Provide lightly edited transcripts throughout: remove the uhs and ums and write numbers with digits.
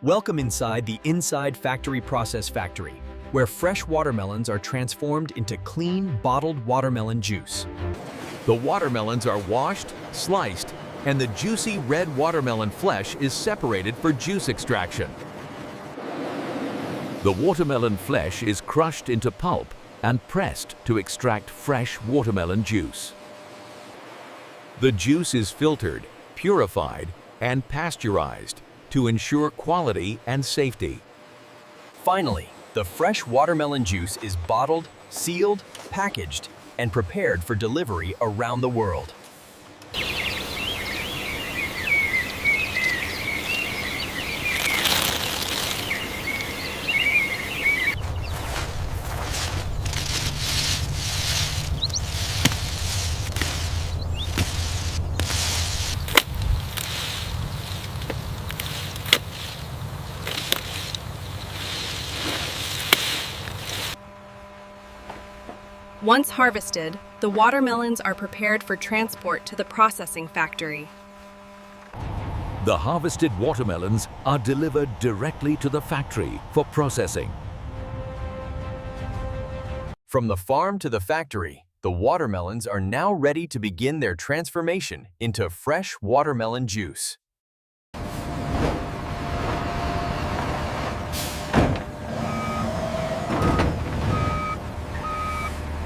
Welcome inside the Inside Factory Process Factory, where fresh watermelons are transformed into clean, bottled watermelon juice. The watermelons are washed, sliced, and the juicy red watermelon flesh is separated for juice extraction. The watermelon flesh is crushed into pulp and pressed to extract fresh watermelon juice. The juice is filtered, purified, and pasteurized to ensure quality and safety. Finally, the fresh watermelon juice is bottled, sealed, packaged, and prepared for delivery around the world. Once harvested, the watermelons are prepared for transport to the processing factory. The harvested watermelons are delivered directly to the factory for processing. From the farm to the factory, the watermelons are now ready to begin their transformation into fresh watermelon juice.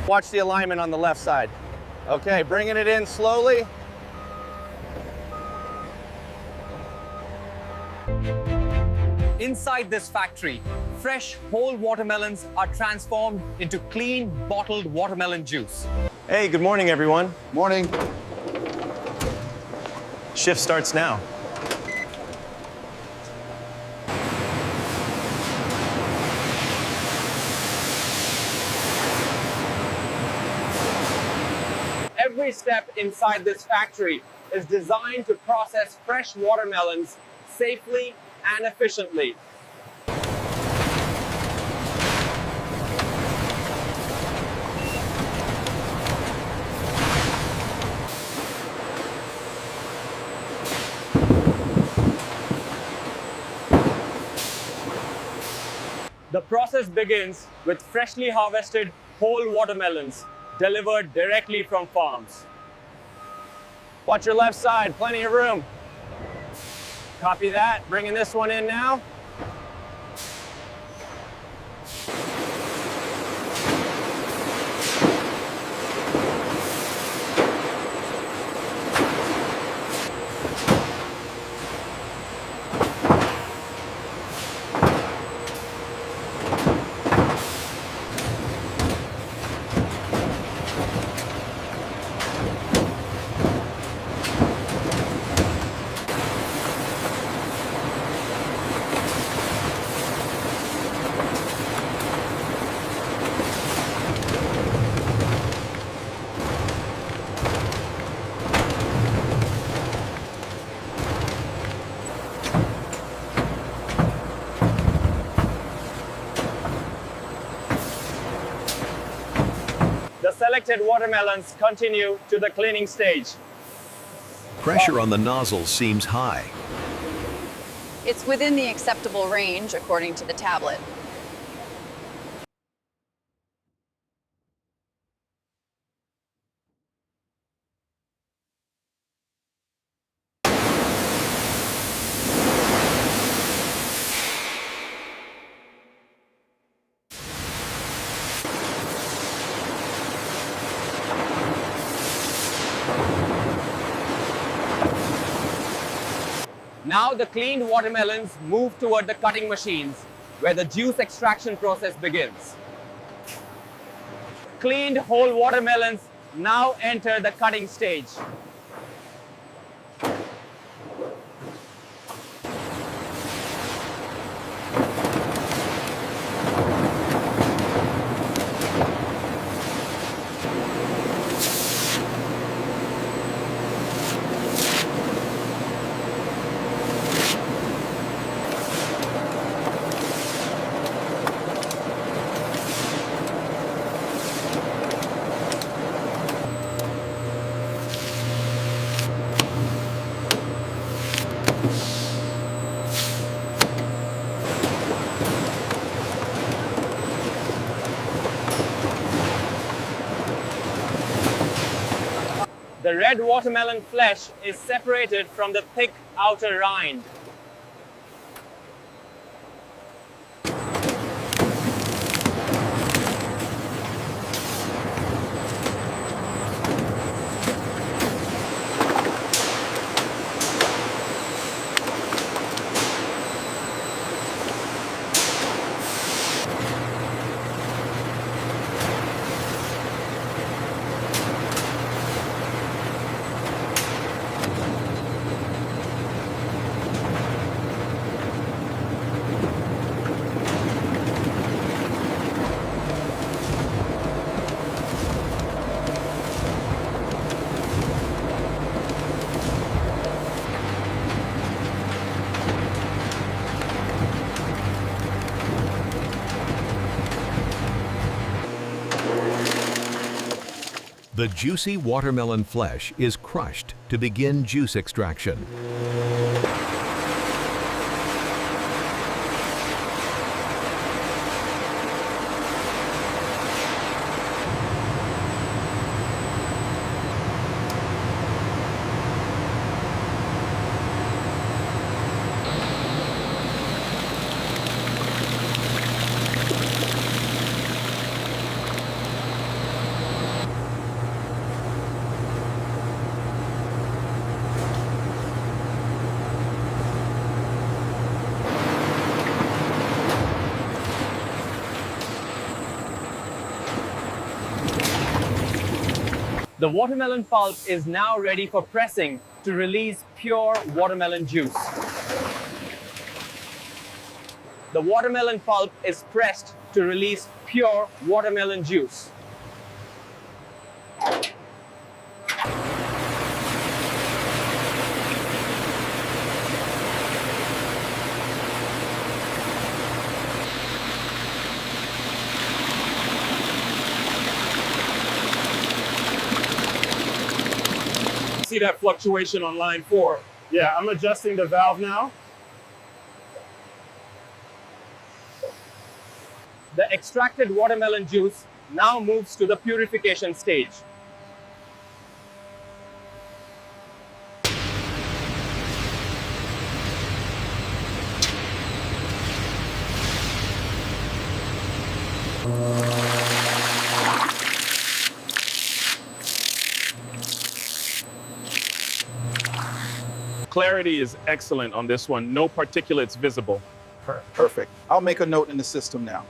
Watch the alignment on the left side. Okay, bringing it in slowly. Inside this factory, fresh whole watermelons are transformed into clean bottled watermelon juice. Hey, good morning, everyone. Morning. Shift starts now. Every step inside this factory is designed to process fresh watermelons safely and efficiently. The process begins with freshly harvested whole watermelons delivered directly from farms. Watch your left side, plenty of room. Copy that, bringing this one in now. The selected watermelons continue to the cleaning stage. Pressure on the nozzle seems high. It's within the acceptable range, according to the tablet. Now the cleaned watermelons move toward the cutting machines, where the juice extraction process begins. Cleaned whole watermelons now enter the cutting stage. The red watermelon flesh is separated from the thick outer rind. The juicy watermelon flesh is crushed to begin juice extraction. The watermelon pulp is now ready for pressing to release pure watermelon juice. The watermelon pulp is pressed to release pure watermelon juice. See that fluctuation on line 4. Yeah, I'm adjusting the valve now. The extracted watermelon juice now moves to the purification stage. Clarity is excellent on this one. No particulates visible. Perfect. I'll make a note in the system now.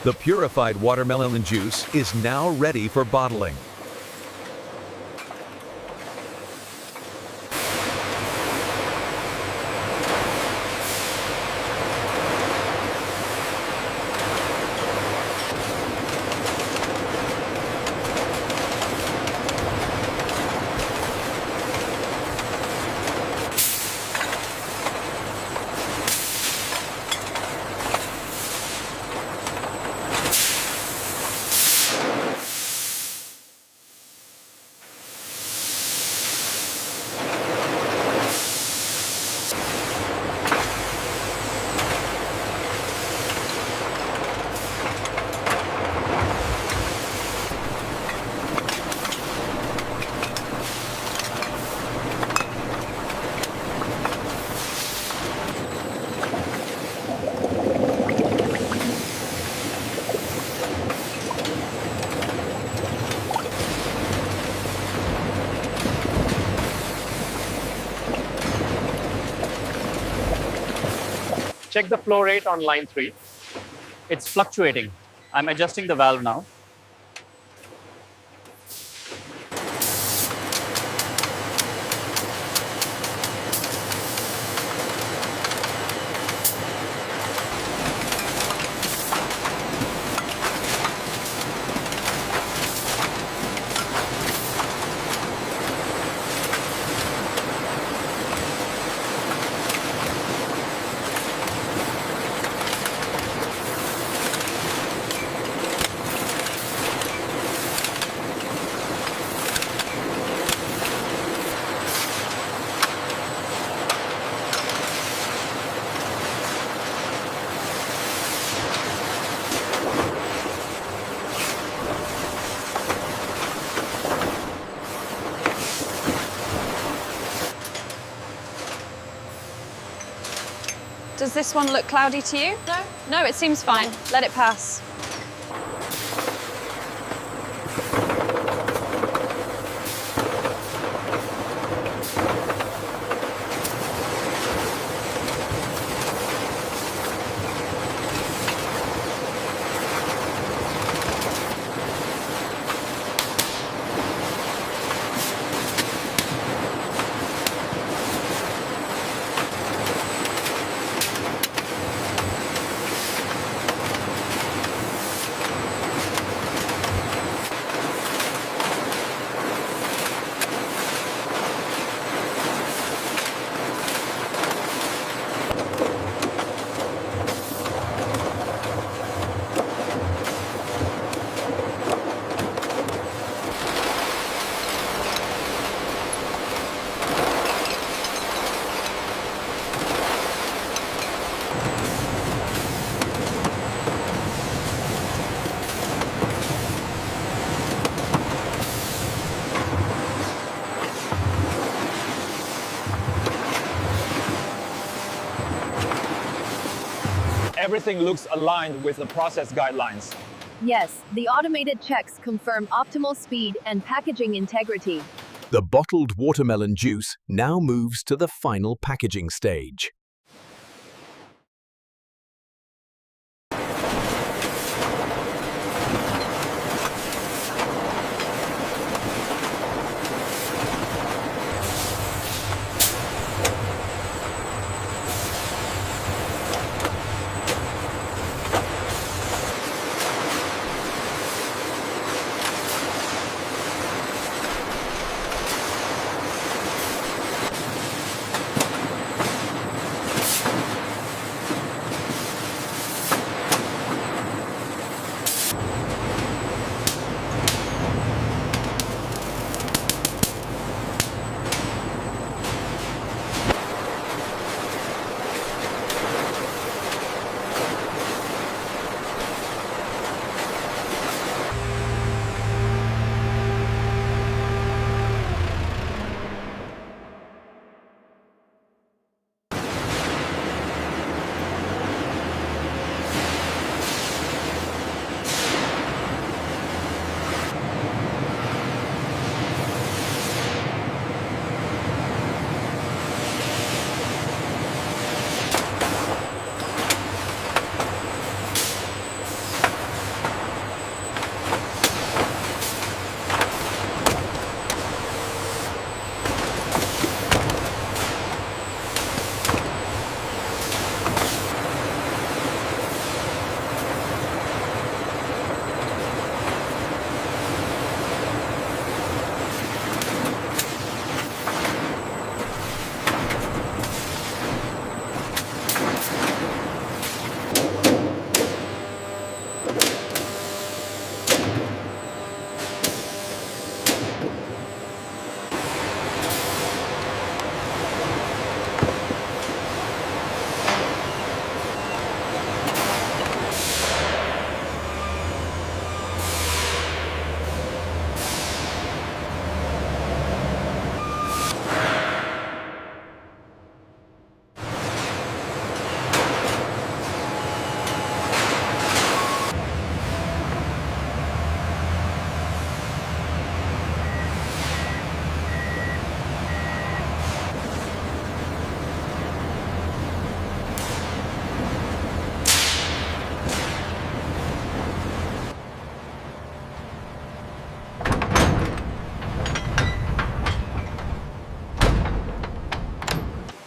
The purified watermelon juice is now ready for bottling. Check the flow rate on line 3. It's fluctuating. I'm adjusting the valve now. Does this one look cloudy to you? No? No, it seems fine. Let it pass. Everything looks aligned with the process guidelines. Yes, the automated checks confirm optimal speed and packaging integrity. The bottled watermelon juice now moves to the final packaging stage.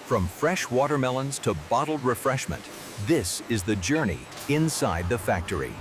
From fresh watermelons to bottled refreshment, this is the journey inside the factory.